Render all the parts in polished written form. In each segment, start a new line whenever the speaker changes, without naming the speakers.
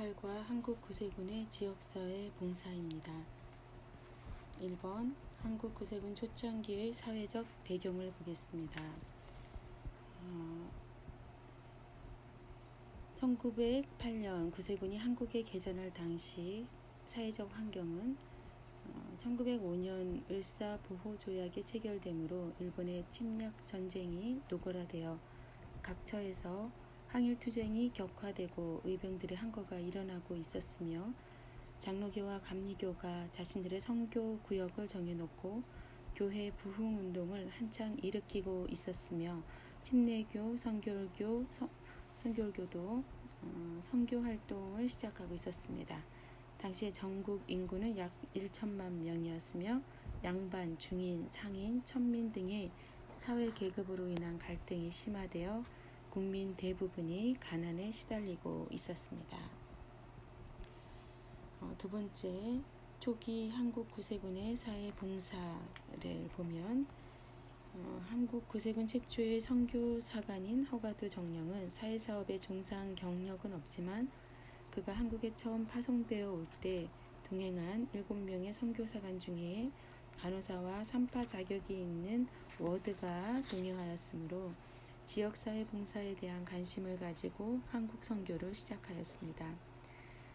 18과 한국구세군의 지역사회 봉사입니다. 1번 한국구세군 초창기의 사회적 배경을 보겠습니다. 1908년 구세군이 한국에 개전할 당시 사회적 환경은 1905년 을사보호조약이 체결되므로 일본의 침략 전쟁이 노골화되어 각처에서 항일투쟁이 격화되고 의병들의 항거가 일어나고 있었으며 장로교와 감리교가 자신들의 선교 구역을 정해놓고 교회 부흥운동을 한창 일으키고 있었으며 침례교, 선교교도 선교활동을 시작하고 있었습니다. 당시의 전국 인구는 약 1천만 명이었으며 양반, 중인, 상인, 천민 등의 사회계급으로 인한 갈등이 심화되어 국민 대부분이 가난에 시달리고 있었습니다. 두 번째, 초기 한국 구세군의 사회 봉사를 보면 한국 구세군 최초의 선교사관인 허가두 정령은 사회사업에 종사한 경력은 없지만 그가 한국에 처음 파송되어 올 때 동행한 7명의 선교사관 중에 간호사와 산파 자격이 있는 워드가 동행하였으므로 지역사회 봉사에 대한 관심을 가지고 한국 선교를 시작하였습니다.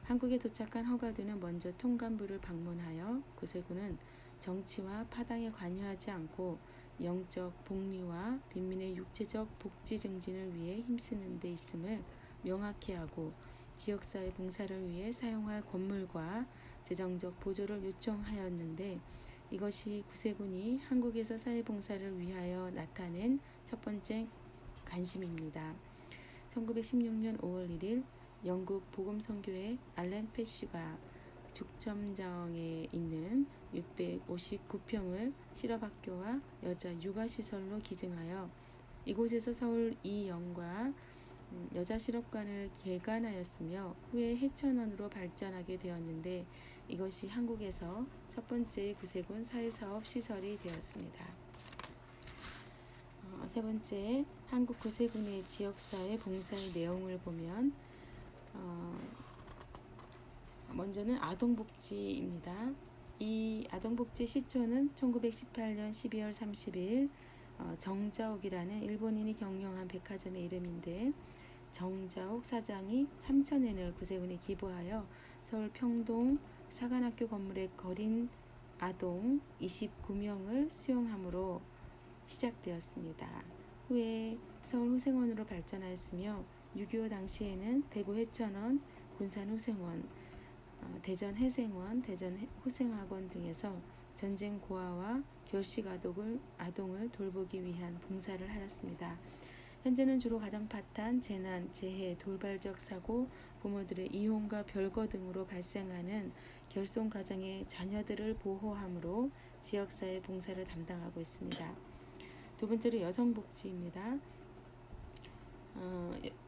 한국에 도착한 허가두는 먼저 통감부를 방문하여 구세군은 정치와 파당에 관여하지 않고 영적 복리와 빈민의 육체적 복지 증진을 위해 힘쓰는 데 있음을 명확히 하고 지역사회 봉사를 위해 사용할 건물과 재정적 보조를 요청하였는데 이것이 구세군이 한국에서 사회봉사를 위하여 나타낸 첫 번째 관심입니다. 1916년 5월 1일 영국 복음선교회 알렌 패시가 죽점정에 있는 659평을 실업학교와 여자 육아시설로 기증하여 이곳에서 서울 이영과 여자실업관을 개관하였으며 후에 해천원으로 발전하게 되었는데 이것이 한국에서 첫 번째 구세군 사회사업 시설이 되었습니다. 세 번째, 한국 구세군의 지역사회 봉사의 내용을 보면 먼저는 아동복지입니다. 이 아동복지 시초는 1918년 12월 30일 정자옥이라는 일본인이 경영한 백화점의 이름인데 정자옥 사장이 3,000엔을 구세군에 기부하여 서울 평동 사관학교 건물에 거린 아동 29명을 수용함으로 시작되었습니다. 후에 서울 후생원으로 발전하였으며 6.25 당시에는 대구 해천원, 군산 후생원, 대전 해생원, 대전 후생학원 등에서 전쟁 고아와 결식 아동을 돌보기 위한 봉사를 하였습니다. 현재는 주로 가정파탄, 재난, 재해, 돌발적 사고, 부모들의 이혼과 별거 등으로 발생하는 결손 가정의 자녀들을 보호함으로 지역사회 봉사를 담당하고 있습니다. 두 번째로 여성복지입니다.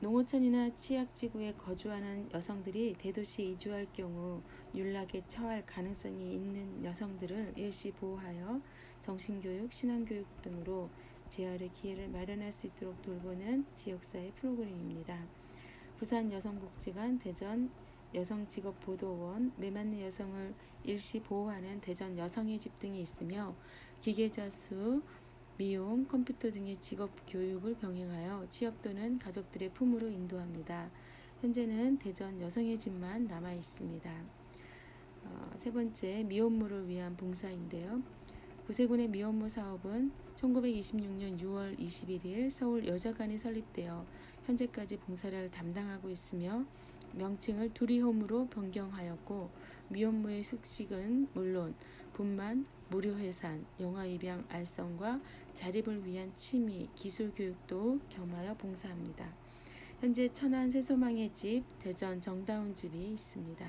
농어촌이나 취약지구에 거주하는 여성들이 대도시에 이주할 경우 윤락에 처할 가능성이 있는 여성들을 일시 보호하여 정신교육, 신앙교육 등으로 재활의 기회를 마련할 수 있도록 돌보는 지역사회 프로그램입니다. 부산 여성복지관, 대전 여성직업보도원, 매맞는 여성을 일시 보호하는 대전 여성의 집 등이 있으며 기계자수, 미용, 컴퓨터 등의 직업 교육을 병행하여 취업 또는 가족들의 품으로 인도합니다. 현재는 대전 여성의 집만 남아 있습니다. 세 번째, 미혼모를 위한 봉사인데요. 구세군의 미혼모 사업은 1926년 6월 21일 서울 여자관이 설립되어 현재까지 봉사를 담당하고 있으며 명칭을 두리홈으로 변경하였고 미혼모의 숙식은 물론 분만, 무료해산, 영아입양 알선과 자립을 위한 취미, 기술 교육도 겸하여 봉사합니다. 현재 천안 새소망의 집, 대전 정다운 집이 있습니다.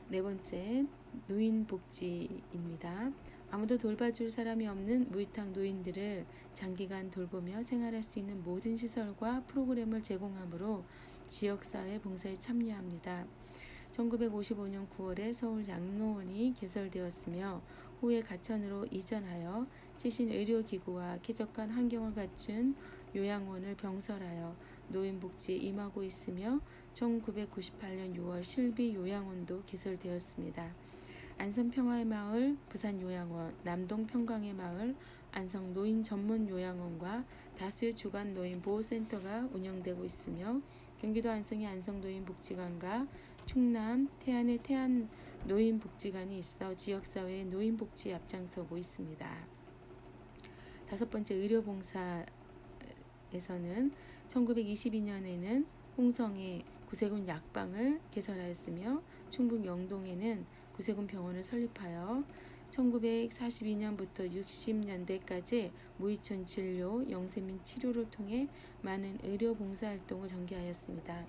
네 번째, 노인복지입니다. 아무도 돌봐줄 사람이 없는 무위탁 노인들을 장기간 돌보며 생활할 수 있는 모든 시설과 프로그램을 제공하므로 지역사회 봉사에 참여합니다. 1955년 9월에 서울 양로원이 개설되었으며 후에 가천으로 이전하여 최신 의료기구와 쾌적한 환경을 갖춘 요양원을 병설하여 노인복지에 임하고 있으며 1998년 6월 실비 요양원도 개설되었습니다. 안성 평화의 마을, 부산 요양원, 남동 평강의 마을, 안성 노인 전문 요양원과 다수의 주간 노인 보호센터가 운영되고 있으며 경기도 안성의 안성 노인복지관과 충남 태안의 태안 노인복지관이 있어 지역사회의 노인복지에 앞장서고 있습니다. 다섯 번째, 의료봉사에서는 1922년에는 홍성에 구세군 약방을 개설하였으며 충북 영동에는 구세군 병원을 설립하여 1942년부터 60년대까지 무이촌 진료, 영세민 치료를 통해 많은 의료 봉사활동을 전개하였습니다.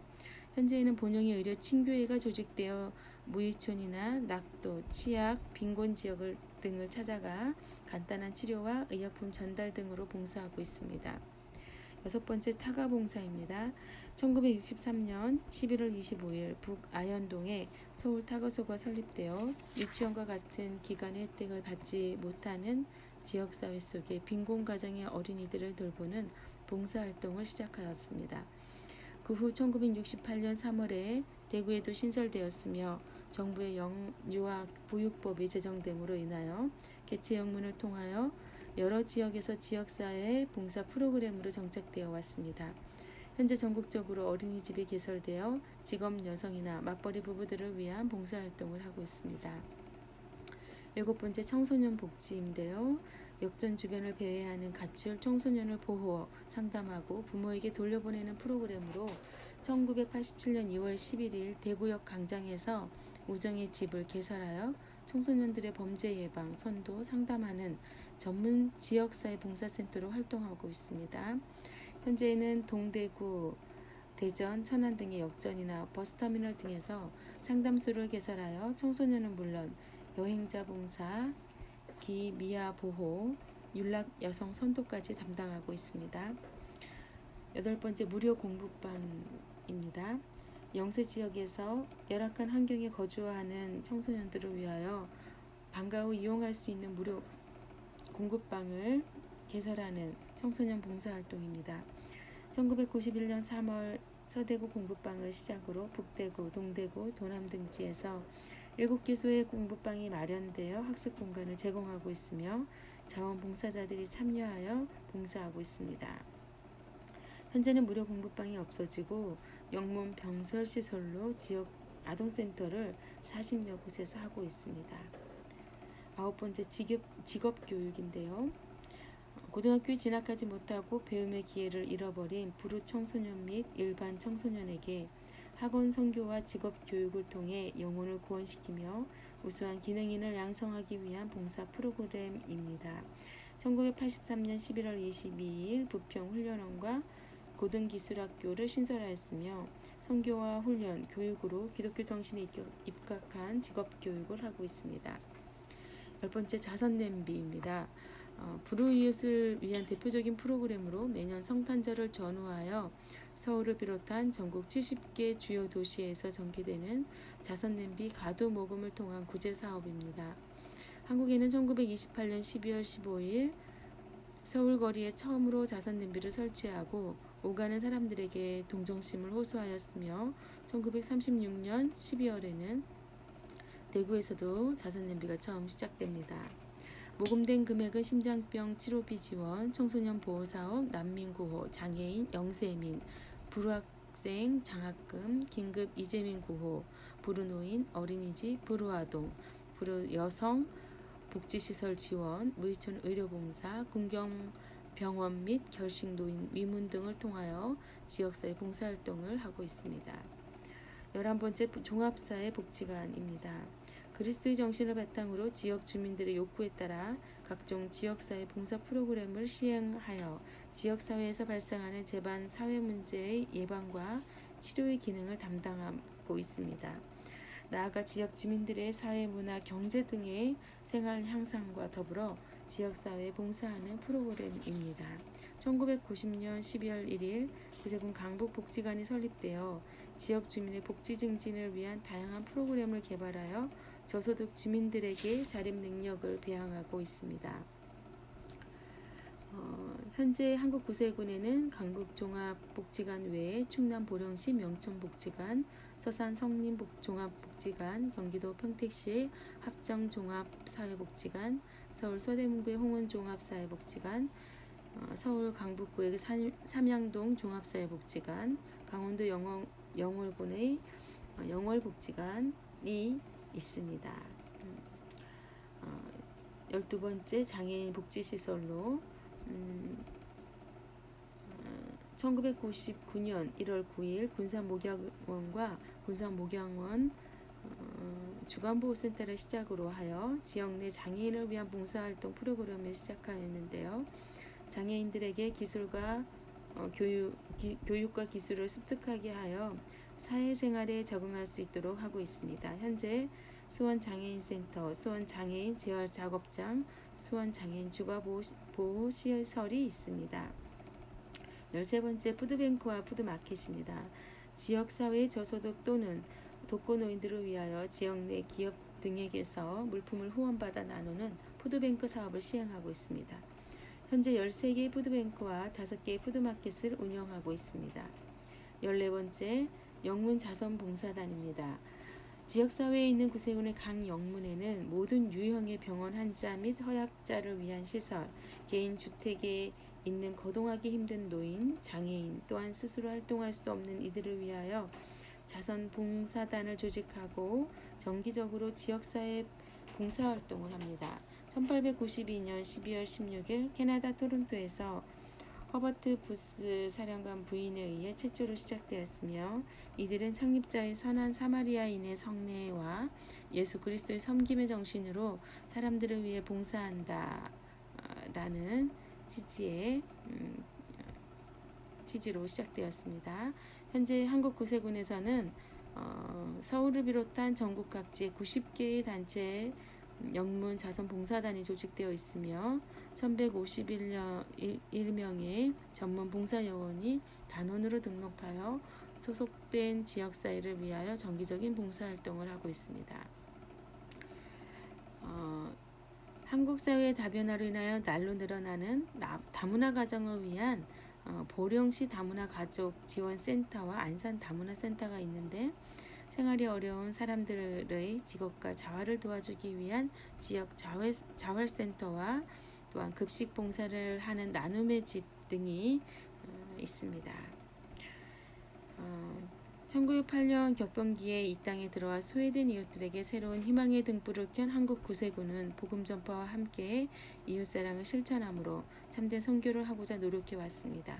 현재에는 본영의 의료 친교회가 조직되어 무이촌이나 낙도, 치약, 빈곤 지역을 등을 찾아가 간단한 치료와 의약품 전달 등으로 봉사하고 있습니다. 여섯 번째, 타가봉사입니다. 1963년 11월 25일 북아현동에 서울 타거소가 설립되어 유치원과 같은 기관의 혜택을 받지 못하는 지역사회 속의 빈곤 가정의 어린이들을 돌보는 봉사활동을 시작하였습니다. 그 후 1968년 3월에 대구에도 신설되었으며 정부의 유아보육법이 제정됨으로 인하여 개최 영문을 통하여 여러 지역에서 지역사회 봉사 프로그램으로 정착되어 왔습니다. 현재 전국적으로 어린이집이 개설되어 직업 여성이나 맞벌이 부부들을 위한 봉사활동을 하고 있습니다. 일곱 번째, 청소년 복지인데요. 역전 주변을 배회하는 가출 청소년을 보호, 상담하고 부모에게 돌려보내는 프로그램으로 1987년 2월 11일 대구역 광장에서 우정의 집을 개설하여 청소년들의 범죄 예방, 선도, 상담하는 전문 지역사회 봉사센터로 활동하고 있습니다. 현재는 동대구, 대전, 천안 등의 역전이나 버스터미널 등에서 상담소를 개설하여 청소년은 물론 여행자 봉사, 기미아 보호, 윤락 여성 선도까지 담당하고 있습니다. 여덟 번째, 무료 공부방입니다. 영세 지역에서 열악한 환경에 거주하는 청소년들을 위하여 방과 후 이용할 수 있는 무료 공부방을 개설하는 청소년 봉사활동입니다. 1991년 3월 서대구 공부방을 시작으로 북대구, 동대구, 도남 등지에서 7개소의 공부방이 마련되어 학습 공간을 제공하고 있으며 자원봉사자들이 참여하여 봉사하고 있습니다. 현재는 무료 공부방이 없어지고 영문 병설시설로 지역 아동센터를 40여 곳에서 하고 있습니다. 아홉 번째, 직업교육인데요. 고등학교에 진학하지 못하고 배움의 기회를 잃어버린 불우 청소년 및 일반 청소년에게 학원 선교와 직업교육을 통해 영혼을 구원시키며 우수한 기능인을 양성하기 위한 봉사 프로그램입니다. 1983년 11월 22일 부평훈련원과 고등기술학교를 신설하였으며 선교와 훈련, 교육으로 기독교 정신에 입각한 직업교육을 하고 있습니다. 열 번째, 자선냄비입니다. 불우이웃을 위한 대표적인 프로그램으로 매년 성탄절을 전후하여 서울을 비롯한 전국 70개 주요 도시에서 전개되는 자선냄비 가두 모금을 통한 구제 사업입니다. 한국에는 1928년 12월 15일 서울 거리에 처음으로 자선냄비를 설치하고 오가는 사람들에게 동정심을 호소하였으며 1936년 12월에는 대구에서도 자선냄비가 처음 시작됩니다. 모금된 금액은 심장병 치료비 지원, 청소년 보호사업, 난민구호, 장애인, 영세민, 불우학생 장학금, 긴급 이재민 구호, 불우노인, 어린이집, 불우아동, 불우여성, 복지시설 지원, 무이촌 의료봉사, 군경병원 및 결식노인 위문 등을 통하여 지역사회 봉사활동을 하고 있습니다. 11번째, 종합사회 복지관입니다. 그리스도의 정신을 바탕으로 지역 주민들의 요구에 따라 각종 지역사회 봉사 프로그램을 시행하여 지역사회에서 발생하는 재반 사회 문제의 예방과 치료의 기능을 담당하고 있습니다. 나아가 지역 주민들의 사회, 문화, 경제 등의 생활 향상과 더불어 지역사회에 봉사하는 프로그램입니다. 1990년 12월 1일 구세군 강북복지관이 설립되어 지역 주민의 복지 증진을 위한 다양한 프로그램을 개발하여 저소득 주민들에게 자립 능력을 배양하고 있습니다. 현재 한국구세군에는 강북종합복지관 외에 충남 보령시 명천복지관, 서산 성림종합복지관, 경기도 평택시의 합정종합사회복지관, 서울 서대문구의 홍은종합사회복지관, 서울 강북구의 삼양동 종합사회복지관, 강원도 영월군의 영월복지관이 있습니다. 12번째 장애인 복지시설로 1999년 1월 9일 군산목양원과 군산목양원 주간보호센터를 시작으로 하여 지역 내 장애인을 위한 봉사활동 프로그램을 시작하였는데요. 장애인들에게 기술과 교육과 기술을 습득하게 하여 사회생활에 적응할 수 있도록 하고 있습니다. 현재 수원장애인센터, 수원장애인 재활작업장, 수원장애인 주거보호시설이 있습니다. 13번째 푸드뱅크와 푸드마켓입니다. 지역사회 저소득 또는 독거노인들을 위하여 지역 내 기업 등에게서 물품을 후원받아 나누는 푸드뱅크 사업을 시행하고 있습니다. 현재 13개의 푸드뱅크와 5개의 푸드마켓을 운영하고 있습니다. 14번째 영문자선봉사단입니다. 지역사회에 있는 구세군의 각 영문에는 모든 유형의 병원 환자 및 허약자를 위한 시설, 개인 주택에 있는 거동하기 힘든 노인, 장애인, 또한 스스로 활동할 수 없는 이들을 위하여 자선봉사단을 조직하고 정기적으로 지역사회 봉사활동을 합니다. 1892년 12월 16일 캐나다 토론토에서 허버트 부스 사령관 부인에 의해 최초로 시작되었으며 이들은 창립자의 선한 사마리아인의 성례와 예수 그리스도의 섬김의 정신으로 사람들을 위해 봉사한다 라는 취지로 시작되었습니다. 현재 한국구세군에서는 서울을 비롯한 전국 각지에 90개의 단체의 영문 자선 봉사단이 조직되어 있으며 1151명의 전문 봉사요원이 단원으로 등록하여 소속된 지역사회를 위하여 정기적인 봉사활동을 하고 있습니다. 한국 사회의 다변화로 인하여 날로 늘어나는 다문화 가정을 위한 보령시 다문화 가족 지원센터와 안산 다문화 센터가 있는데 생활이 어려운 사람들의 직업과 자활을 도와주기 위한 지역 자활센터와 또한 급식 봉사를 하는 나눔의 집 등이 있습니다. 1908년 격변기에 이 땅에 들어와 소외된 이웃들에게 새로운 희망의 등불을 켠 한국구세군은 복음 전파와 함께 이웃사랑을 실천함으로 참된 선교를 하고자 노력해 왔습니다.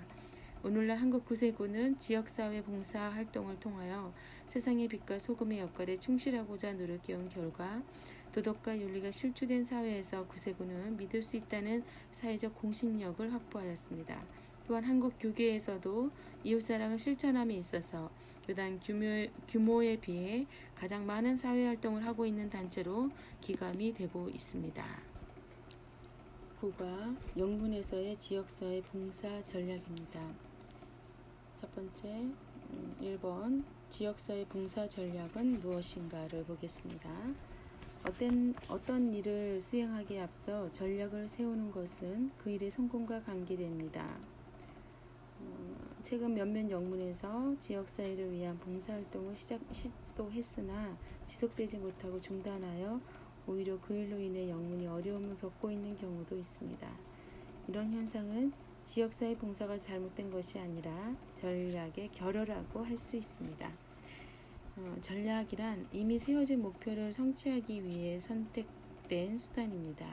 오늘날 한국구세군은 지역사회 봉사활동을 통하여 세상의 빛과 소금의 역할에 충실하고자 노력해온 결과 도덕과 윤리가 실추된 사회에서 구세군은 믿을 수 있다는 사회적 공신력을 확보하였습니다. 또한 한국 교계에서도 이웃사랑을 실천함에 있어서 교단 규모에 비해 가장 많은 사회활동을 하고 있는 단체로 기감이 되고 있습니다. 9가 영문에서의 지역사회 봉사 전략입니다. 첫 번째 1번 지역사회 봉사 전략은 무엇인가를 보겠습니다. 어떤 일을 수행하기에 앞서 전략을 세우는 것은 그 일의 성공과 관계됩니다. 최근 몇몇 영문에서 지역사회를 위한 봉사활동을 시도했으나 지속되지 못하고 중단하여 오히려 그 일로 인해 영문이 어려움을 겪고 있는 경우도 있습니다. 이런 현상은 지역사회 봉사가 잘못된 것이 아니라 전략의 결여라고 할 수 있습니다. 전략이란 이미 세워진 목표를 성취하기 위해 선택된 수단입니다.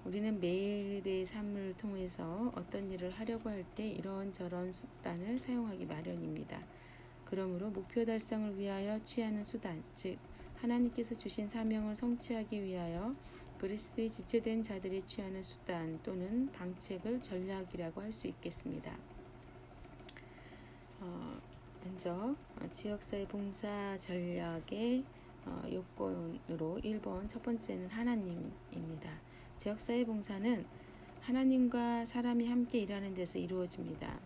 우리는 매일의 삶을 통해서 어떤 일을 하려고 할 때 이런저런 수단을 사용하기 마련입니다. 그러므로 목표 달성을 위하여 취하는 수단, 즉 하나님께서 주신 사명을 성취하기 위하여 그리스도에 지체된 자들이 취하는 수단 또는 방책을 전략이라고 할 수 있겠습니다. 먼저 지역사회 봉사 전략의 요건으로 1번 첫 번째는 하나님입니다. 지역사회 봉사는 하나님과 사람이 함께 일하는 데서 이루어집니다.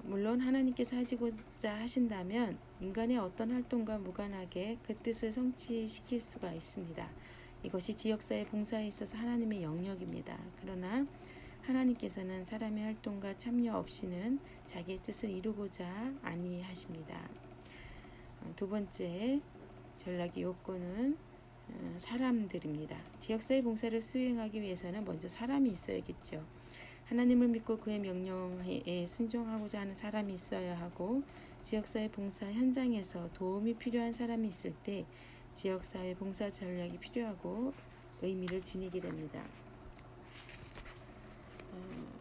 물론 하나님께서 하시고자 하신다면 인간의 어떤 활동과 무관하게 그 뜻을 성취시킬 수가 있습니다. 이것이 지역사회 봉사에 있어서 하나님의 영역입니다. 그러나 하나님께서는 사람의 활동과 참여 없이는 자기의 뜻을 이루고자 아니하십니다. 두 번째 전략의 요건은 사람들입니다. 지역사회 봉사를 수행하기 위해서는 먼저 사람이 있어야겠죠. 하나님을 믿고 그의 명령에 순종하고자 하는 사람이 있어야 하고, 지역사회 봉사 현장에서 도움이 필요한 사람이 있을 때 지역사회 봉사 전략이 필요하고 의미를 지니게 됩니다.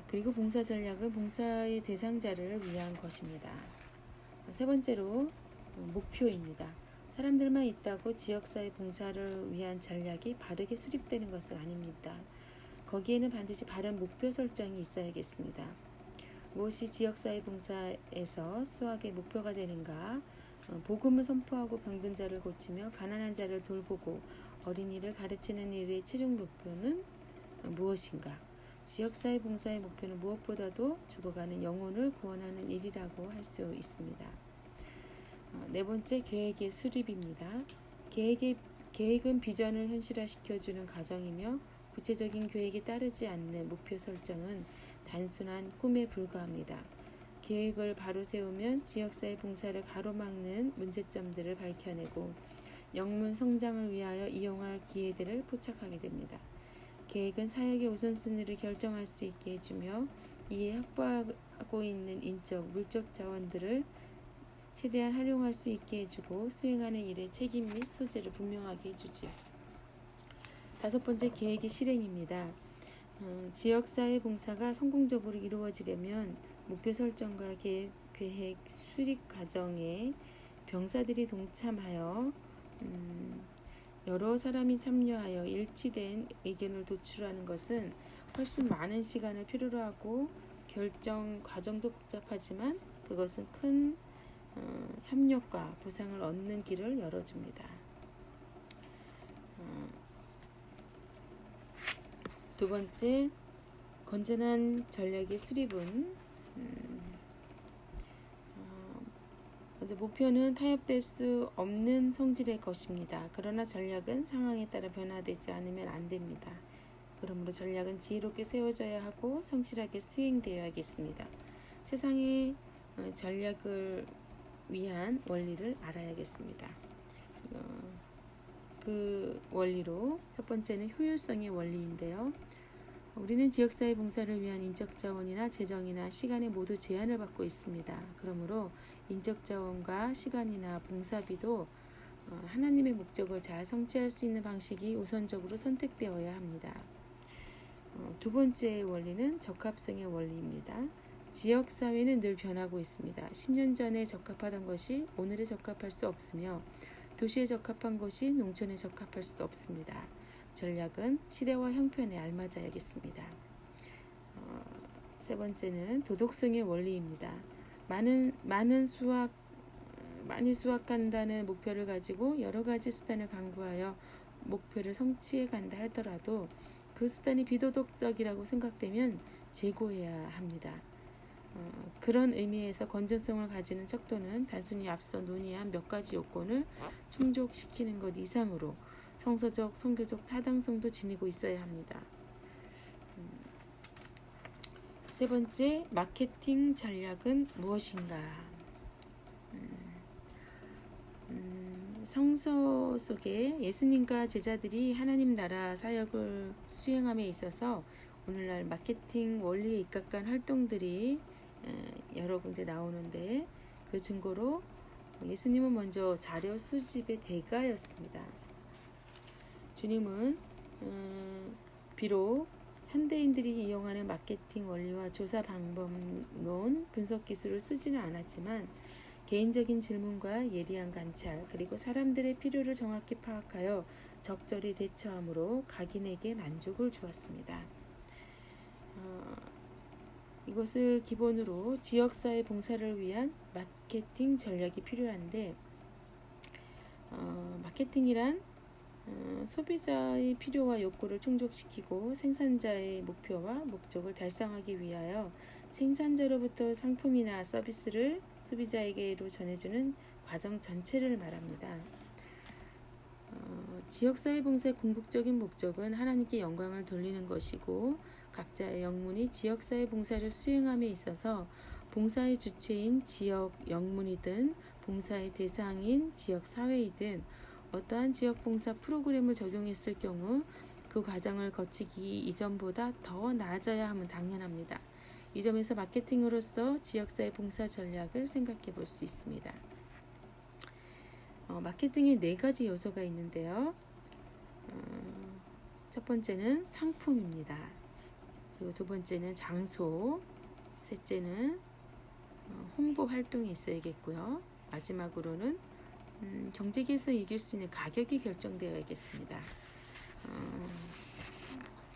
그리고 봉사 전략은 봉사의 대상자를 위한 것입니다. 세 번째로 목표입니다. 사람들만 있다고 지역사회 봉사를 위한 전략이 바르게 수립되는 것은 아닙니다. 거기에는 반드시 바른 목표 설정이 있어야겠습니다. 무엇이 지역사회 봉사에서 수학의 목표가 되는가? 복음을 선포하고 병든 자를 고치며 가난한 자를 돌보고 어린이를 가르치는 일의 최종 목표는 무엇인가? 지역사회 봉사의 목표는 무엇보다도 죽어가는 영혼을 구원하는 일이라고 할 수 있습니다. 네 번째, 계획의 수립입니다. 계획은 비전을 현실화시켜주는 과정이며, 구체적인 계획에 따르지 않는 목표 설정은 단순한 꿈에 불과합니다. 계획을 바로 세우면 지역사회 봉사를 가로막는 문제점들을 밝혀내고 영문 성장을 위하여 이용할 기회들을 포착하게 됩니다. 계획은 사역의 우선순위를 결정할 수 있게 해주며, 이에 확보하고 있는 인적, 물적 자원들을 최대한 활용할 수 있게 해주고 수행하는 일의 책임 및 소재를 분명하게 해주지요. 다섯 번째, 계획의 실행입니다. 지역사회 봉사가 성공적으로 이루어지려면 목표 설정과 계획 수립 과정에 병사들이 동참하여 여러 사람이 참여하여 일치된 의견을 도출하는 것은 훨씬 많은 시간을 필요로 하고 결정 과정도 복잡하지만 그것은 큰 협력과 보상을 얻는 길을 열어줍니다. 두 번째, 건전한 전략의 수립은 먼저 목표는 타협될 수 없는 성질의 것입니다. 그러나 전략은 상황에 따라 변화되지 않으면 안 됩니다. 그러므로 전략은 지혜롭게 세워져야 하고 성실하게 수행되어야겠습니다. 세상의 전략을 위한 원리를 알아야겠습니다. 그 원리로 첫 번째는 효율성의 원리인데요. 우리는 지역사회 봉사를 위한 인적 자원이나 재정이나 시간에 모두 제한을 받고 있습니다. 그러므로 인적 자원과 시간이나 봉사비도 하나님의 목적을 잘 성취할 수 있는 방식이 우선적으로 선택되어야 합니다. 두 번째 원리는 적합성의 원리입니다. 지역사회는 늘 변하고 있습니다. 10년 전에 적합하던 것이 오늘에 적합할 수 없으며 도시에 적합한 것이 농촌에 적합할 수도 없습니다. 전략은 시대와 형편에 알맞아야겠습니다. 세 번째는 도덕성의 원리입니다. 많이 수확한다는 목표를 가지고 여러 가지 수단을 강구하여 목표를 성취해 간다 하더라도 그 수단이 비도덕적이라고 생각되면 재고해야 합니다. 그런 의미에서 건전성을 가지는 척도는 단순히 앞서 논의한 몇 가지 요건을 충족시키는 것 이상으로 성서적, 선교적 타당성도 지니고 있어야 합니다. 세 번째, 마케팅 전략은 무엇인가? 성서 속에 예수님과 제자들이 하나님 나라 사역을 수행함에 있어서 오늘날 마케팅 원리에 입각한 활동들이 여러 군데 나오는데, 그 증거로 예수님은 먼저 자료 수집의 대가였습니다. 주님은 비록 현대인들이 이용하는 마케팅 원리와 조사 방법론, 분석 기술을 쓰지는 않았지만 개인적인 질문과 예리한 관찰, 그리고 사람들의 필요를 정확히 파악하여 적절히 대처함으로 각인에게 만족을 주었습니다. 이것을 기본으로 지역사회 봉사를 위한 마케팅 전략이 필요한데, 마케팅이란 소비자의 필요와 욕구를 충족시키고 생산자의 목표와 목적을 달성하기 위하여 생산자로부터 상품이나 서비스를 소비자에게로 전해주는 과정 전체를 말합니다. 지역사회 봉사의 궁극적인 목적은 하나님께 영광을 돌리는 것이고 각자의 영문이 지역사회 봉사를 수행함에 있어서 봉사의 주체인 지역 영문이든 봉사의 대상인 지역 사회이든 어떠한 지역 봉사 프로그램을 적용했을 경우 그 과정을 거치기 이전보다 더 나아져야 함은 당연합니다. 이 점에서 마케팅으로서 지역사회 봉사 전략을 생각해 볼 수 있습니다. 마케팅에 4가지 요소가 있는데요. 첫 번째는 상품입니다. 그리고 두 번째는 장소, 셋째는 홍보 활동이 있어야겠고요. 마지막으로는 경쟁에서 이길 수 있는 가격이 결정되어야겠습니다.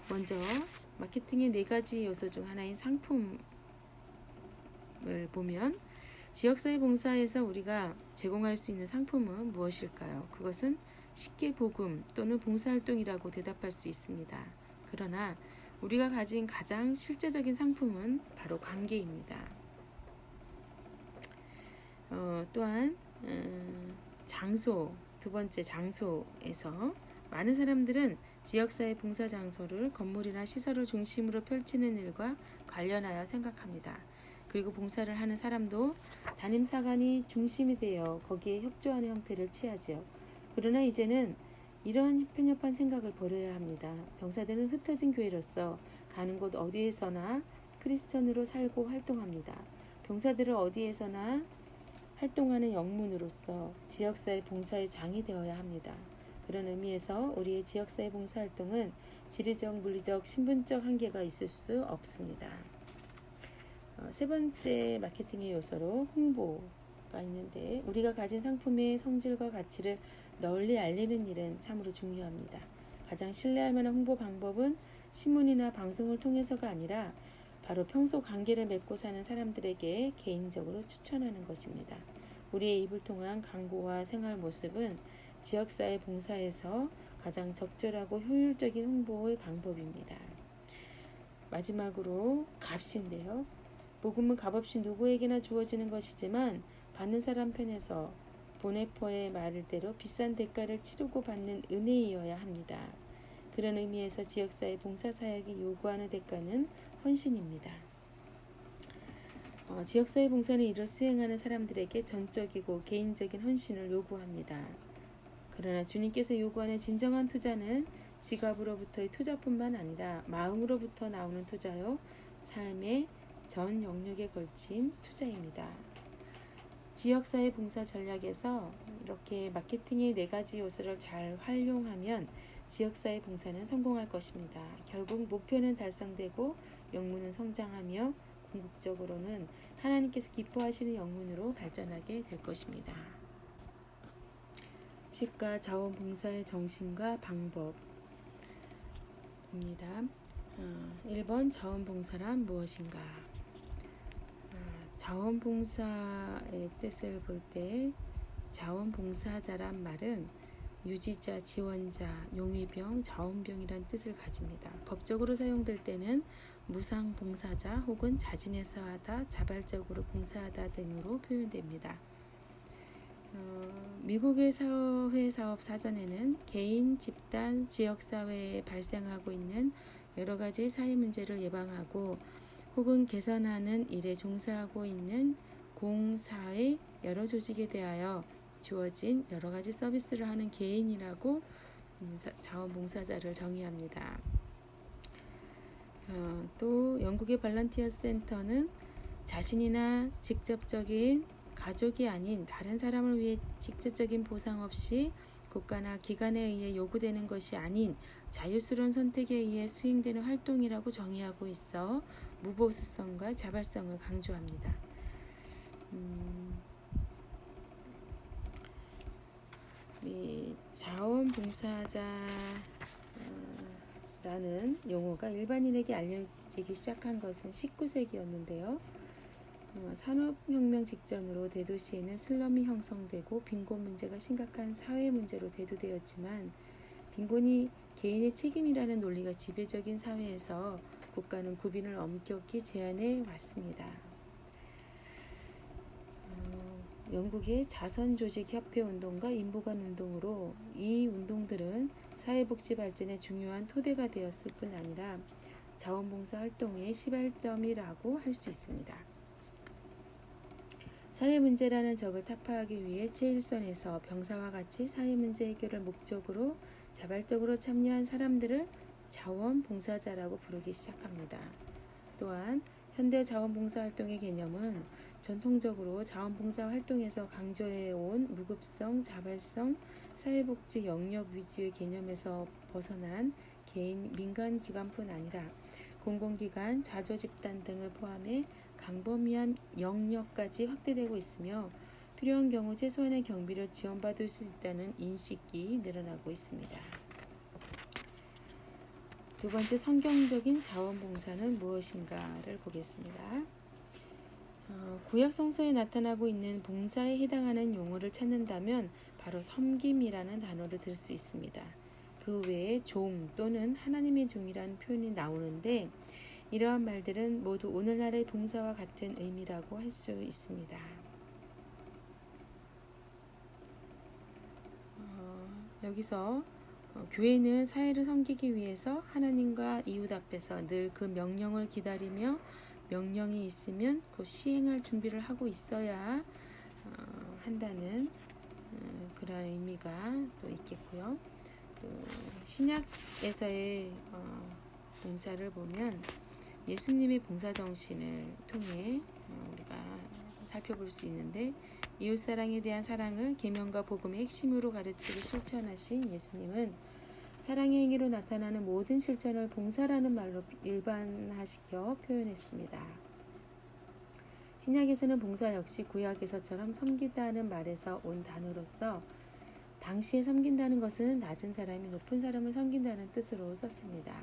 먼저 마케팅의 4가지 요소 중 하나인 상품을 보면 지역사회 봉사에서 우리가 제공할 수 있는 상품은 무엇일까요? 그것은 쉽게 복음 또는 봉사활동이라고 대답할 수 있습니다. 그러나 우리가 가진 가장 실제적인 상품은 바로 관계입니다. 또한 장소, 두 번째 장소에서 많은 사람들은 지역사회 봉사 장소를 건물이나 시설을 중심으로 펼치는 일과 관련하여 생각합니다. 그리고 봉사를 하는 사람도 담임사관이 중심이 되어 거기에 협조하는 형태를 취하지요. 그러나 이제는 이런 편협한 생각을 버려야 합니다. 병사들은 흩어진 교회로서 가는 곳 어디에서나 크리스천으로 살고 활동합니다. 병사들은 어디에서나 활동하는 영문으로서 지역사회 봉사의 장이 되어야 합니다. 그런 의미에서 우리의 지역사회 봉사활동은 지리적, 물리적, 신분적 한계가 있을 수 없습니다. 세 번째 마케팅의 요소로 홍보가 있는데 우리가 가진 상품의 성질과 가치를 널리 알리는 일은 참으로 중요합니다. 가장 신뢰할 만한 홍보 방법은 신문이나 방송을 통해서가 아니라 바로 평소 관계를 맺고 사는 사람들에게 개인적으로 추천하는 것입니다. 우리의 입을 통한 광고와 생활 모습은 지역사회 봉사에서 가장 적절하고 효율적인 홍보의 방법입니다. 마지막으로 값인데요. 복음은 값없이 누구에게나 주어지는 것이지만 받는 사람 편에서 보네포의 말대로 비싼 대가를 치르고 받는 은혜이어야 합니다. 그런 의미에서 지역사회 봉사사역이 요구하는 대가는 헌신입니다. 지역사회 봉사는 이를 수행하는 사람들에게 전적이고 개인적인 헌신을 요구합니다. 그러나 주님께서 요구하는 진정한 투자는 지갑으로부터의 투자뿐만 아니라 마음으로부터 나오는 투자요, 삶의 전 영역에 걸친 투자입니다. 지역사회 봉사 전략에서 이렇게 마케팅의 4가지 요소를 잘 활용하면 지역사회 봉사는 성공할 것입니다. 결국 목표는 달성되고 영문은 성장하며 궁극적으로는 하나님께서 기뻐하시는 영문으로 발전하게 될 것입니다. 시과 자원봉사의 정신과 방법입니다. 1번 자원봉사란 무엇인가? 자원봉사의 뜻을 볼 때 자원봉사자란 말은 유지자, 지원자, 용의병, 자원병이란 뜻을 가집니다. 법적으로 사용될 때는 무상봉사자 혹은 자진해서 하다, 자발적으로 봉사하다 등으로 표현됩니다. 미국의 사회사업 사전에는 개인, 집단, 지역사회에 발생하고 있는 여러 가지 사회 문제를 예방하고 혹은 개선하는 일에 종사하고 있는 공사의 여러 조직에 대하여 주어진 여러 가지 서비스를 하는 개인이라고 자원봉사자를 정의합니다. 또 영국의 발런티어 센터는 자신이나 직접적인 가족이 아닌 다른 사람을 위해 직접적인 보상 없이 국가나 기관에 의해 요구되는 것이 아닌 자유스러운 선택에 의해 수행되는 활동이라고 정의하고 있어 무보수성과 자발성을 강조합니다. 이 자원봉사자라는 용어가 일반인에게 알려지기 시작한 것은 19세기였는데요. 산업혁명 직전으로 대도시에는 슬럼이 형성되고 빈곤 문제가 심각한 사회 문제로 대두되었지만 빈곤이 개인의 책임이라는 논리가 지배적인 사회에서 국가는 구빈을 엄격히 제한해 왔습니다. 영국의 자선조직협회 운동과 인보관 운동으로 이 운동들은 사회복지 발전에 중요한 토대가 되었을 뿐 아니라 자원봉사 활동의 시발점이라고 할 수 있습니다. 사회 문제라는 적을 타파하기 위해 제1선에서 병사와 같이 사회 문제 해결을 목적으로 자발적으로 참여한 사람들을 자원봉사자라고 부르기 시작합니다. 또한 현대 자원봉사 활동의 개념은 전통적으로 자원봉사 활동에서 강조해온 무급성, 자발성, 사회복지 영역 위주의 개념에서 벗어난 개인, 민간기관뿐 아니라 공공기관, 자조집단 등을 포함해 광범위한 영역까지 확대되고 있으며 필요한 경우 최소한의 경비를 지원받을 수 있다는 인식이 늘어나고 있습니다. 두 번째, 성경적인 자원봉사는 무엇인가를 보겠습니다. 구약 성서에 나타나고 있는 봉사에 해당하는 용어를 찾는다면 바로 섬김이라는 단어를 들 수 있습니다. 그 외에 종 또는 하나님의 종이라는 표현이 나오는데 이러한 말들은 모두 오늘날의 봉사와 같은 의미라고 할 수 있습니다. 여기서 교회는 사회를 섬기기 위해서 하나님과 이웃 앞에서 늘 그 명령을 기다리며 명령이 있으면 곧 시행할 준비를 하고 있어야 한다는 그런 의미가 또 있겠고요. 또 신약에서의 봉사를 보면 예수님의 봉사 정신을 통해 우리가 살펴볼 수 있는데 이웃사랑에 대한 사랑을 계명과 복음의 핵심으로 가르치고 실천하신 예수님은 사랑의 행위로 나타나는 모든 실천을 봉사라는 말로 일반화시켜 표현했습니다. 신약에서는 봉사 역시 구약에서처럼 섬기다는 말에서 온 단어로서 당시에 섬긴다는 것은 낮은 사람이 높은 사람을 섬긴다는 뜻으로 썼습니다.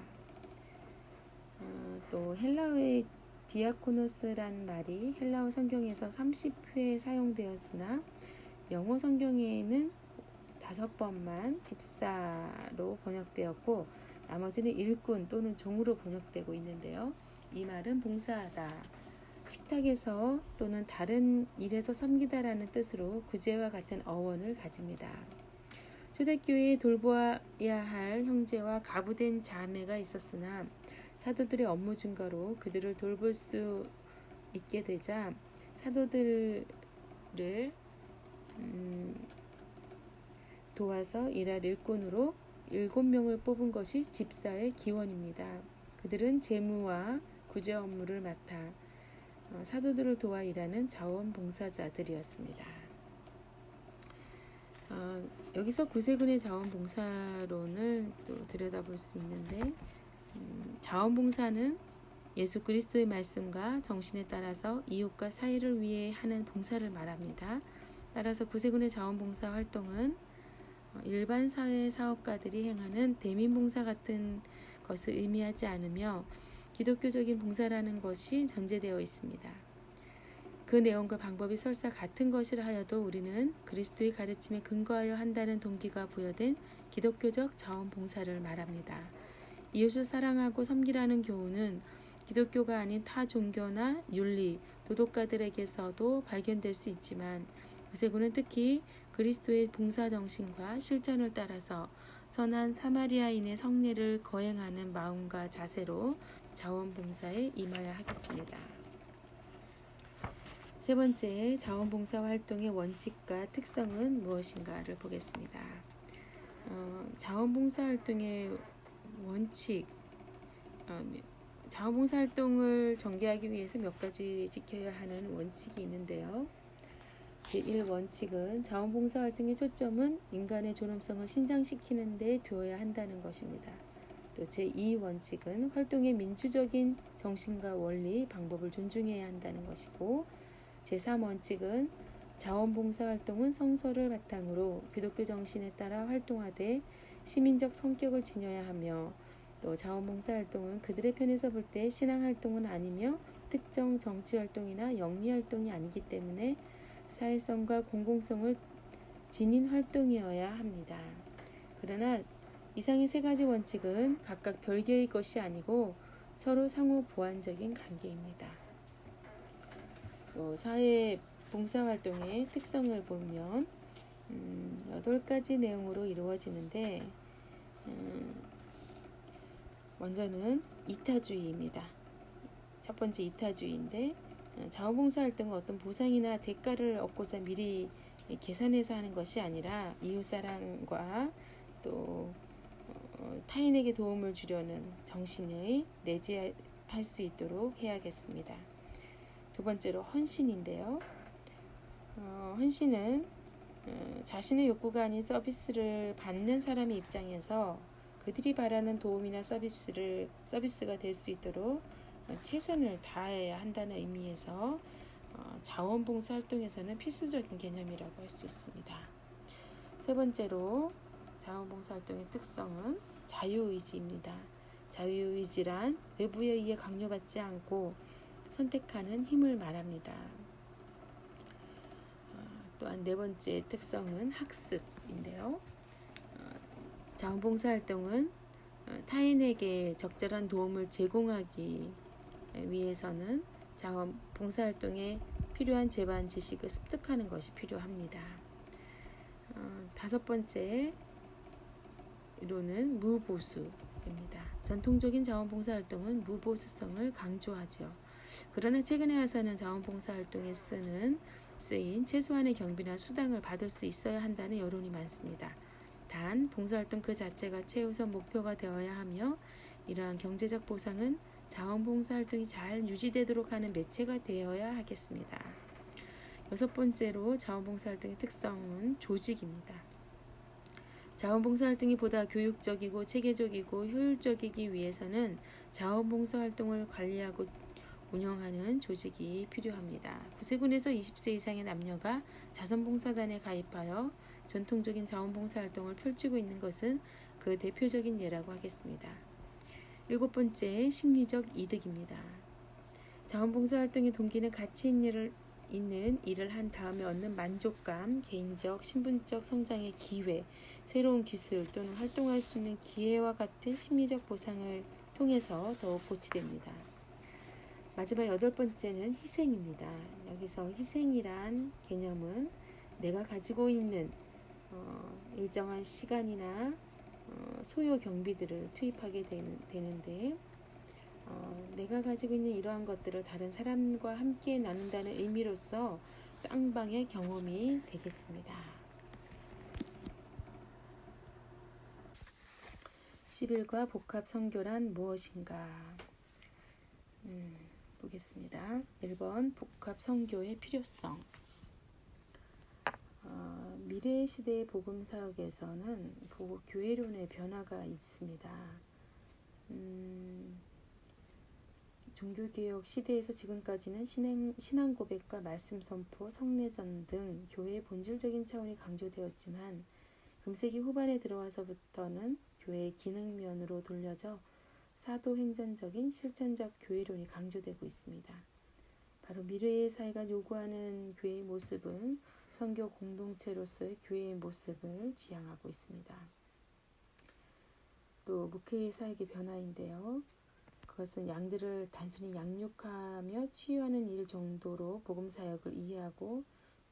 또 헬라어의 디아코노스란 말이 헬라어 성경에서 30회 사용되었으나 영어 성경에는 5번만 집사로 번역되었고 나머지는 일꾼 또는 종으로 번역되고 있는데요. 이 말은 봉사하다, 식탁에서 또는 다른 일에서 섬기다라는 뜻으로 구제와 같은 어원을 가집니다. 초대교회에 돌보아야 할 형제와 가부된 자매가 있었으나 사도들의 업무 증가로 그들을 돌볼 수 있게 되자 사도들을 도와서 일할 일꾼으로 7명을 뽑은 것이 집사의 기원입니다. 그들은 재무와 구제 업무를 맡아 사도들을 도와 일하는 자원봉사자들이었습니다. 여기서 구세군의 자원봉사론을 또 들여다볼 수 있는데 자원봉사는 예수 그리스도의 말씀과 정신에 따라서 이웃과 사회를 위해 하는 봉사를 말합니다. 따라서 구세군의 자원봉사 활동은 일반 사회 사업가들이 행하는 대민봉사 같은 것을 의미하지 않으며 기독교적인 봉사라는 것이 전제되어 있습니다. 그 내용과 방법이 설사 같은 것이라 하여도 우리는 그리스도의 가르침에 근거하여 한다는 동기가 부여된 기독교적 자원봉사를 말합니다. 이웃을 사랑하고 섬기라는 교훈은 기독교가 아닌 타 종교나 윤리, 도덕가들에게서도 발견될 수 있지만 구세군은 특히 그리스도의 봉사 정신과 실천을 따라서 선한 사마리아인의 성례를 거행하는 마음과 자세로 자원봉사에 임해야 하겠습니다. 세 번째, 자원봉사 활동의 원칙과 특성은 무엇인가를 보겠습니다. 자원봉사 활동의 원칙, 자원봉사 활동을 전개하기 위해서 몇 가지 지켜야 하는 원칙이 있는데요. 제1원칙은 자원봉사 활동의 초점은 인간의 존엄성을 신장시키는 데 두어야 한다는 것입니다. 또 제2원칙은 활동의 민주적인 정신과 원리, 방법을 존중해야 한다는 것이고 제3원칙은 자원봉사 활동은 성서를 바탕으로 기독교 정신에 따라 활동하되 시민적 성격을 지녀야 하며 또 자원봉사 활동은 그들의 편에서 볼 때 신앙활동은 아니며 특정 정치활동이나 영리활동이 아니기 때문에 사회성과 공공성을 지닌 활동이어야 합니다. 그러나 이상의 세 가지 원칙은 각각 별개의 것이 아니고 서로 상호 보완적인 관계입니다. 사회 봉사활동의 특성을 보면 8가지 내용으로 이루어지는데 먼저는 이타주의입니다. 첫 번째 이타주의인데 자원봉사활동은 어떤 보상이나 대가를 얻고자 미리 계산해서 하는 것이 아니라 이웃사랑과 또 타인에게 도움을 주려는 정신을 내재할 수 있도록 해야겠습니다. 두 번째로 헌신인데요. 헌신은 자신의 욕구가 아닌 서비스를 받는 사람의 입장에서 그들이 바라는 도움이나 서비스가 될 수 있도록 최선을 다해야 한다는 의미에서 자원봉사 활동에서는 필수적인 개념이라고 할 수 있습니다. 세 번째로 자원봉사 활동의 특성은 자유의지입니다. 자유의지란 외부에 의해 강요받지 않고 선택하는 힘을 말합니다. 또한 네 번째 특성은 학습인데요. 자원봉사 활동은 타인에게 적절한 도움을 제공하기 위해서는 자원봉사 활동에 필요한 제반 지식을 습득하는 것이 필요합니다. 다섯 번째 이론은 무보수입니다. 전통적인 자원봉사 활동은 무보수성을 강조하죠. 그러나 최근에 와서는 자원봉사 활동에 쓰인 최소한의 경비나 수당을 받을 수 있어야 한다는 여론이 많습니다. 단 봉사활동 그 자체가 최우선 목표가 되어야 하며 이러한 경제적 보상은 자원봉사활동이 잘 유지되도록 하는 매체가 되어야 하겠습니다. 여섯 번째로 자원봉사활동의 특성은 조직입니다. 자원봉사활동이 보다 교육적이고 체계적이고 효율적이기 위해서는 자원봉사활동을 관리하고 운영하는 조직이 필요합니다. 구세군에서 20세 이상의 남녀가 자선봉사단에 가입하여 전통적인 자원봉사활동을 펼치고 있는 것은 그 대표적인 예라고 하겠습니다. 일곱 번째, 심리적 이득입니다. 자원봉사활동의 동기는 가치 있는 일을 한 다음에 얻는 만족감, 개인적, 신분적 성장의 기회, 새로운 기술 또는 활동할 수 있는 기회와 같은 심리적 보상을 통해서 더욱 고취됩니다. 마지막 여덟 번째는 희생입니다. 여기서 희생이란 개념은 내가 가지고 있는 일정한 시간이나 소요 경비들을 투입하게 되는데 내가 가지고 있는 이러한 것들을 다른 사람과 함께 나눈다는 의미로서 쌍방의 경험이 되겠습니다. 11과 복합 선교란 무엇인가? 보겠습니다. 1번 복합 선교의 필요성. 미래 시대의 복음 사역에서는 교회론의 변화가 있습니다. 종교개혁 시대에서 지금까지는 신앙 고백과 말씀 선포, 성례전 등 교회의 본질적인 차원이 강조되었지만 금세기 후반에 들어와서부터는 교회의 기능면으로 돌려져 사도행전적인 실천적 교회론이 강조되고 있습니다. 바로 미래의 사회가 요구하는 교회의 모습은 선교 공동체로서의 교회의 모습을 지향하고 있습니다. 또 목회의 사역의 변화인데요. 그것은 양들을 단순히 양육하며 치유하는 일 정도로 복음 사역을 이해하고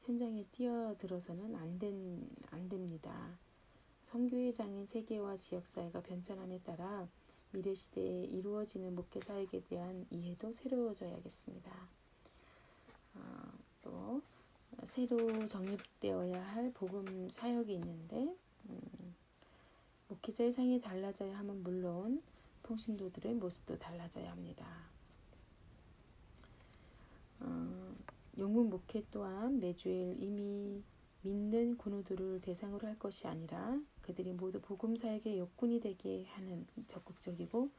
현장에 뛰어들어서는 안 됩니다. 선교의 장인 세계와 지역사회가 변천함에 따라 미래 시대에 이루어지는 목회 사역에 대한 이해도 새로워져야겠습니다. 또 새로 정립되어야 할 복음 사역이 있는데 목회자의 상이 달라져야 하면 물론 통신도들의 모습도 달라져야 합니다. 영문 목회 또한 매주일 이미 믿는 군우들을 대상으로 할 것이 아니라 그들이 모두 복음 사역의 역군이 되게 하는 적극적이고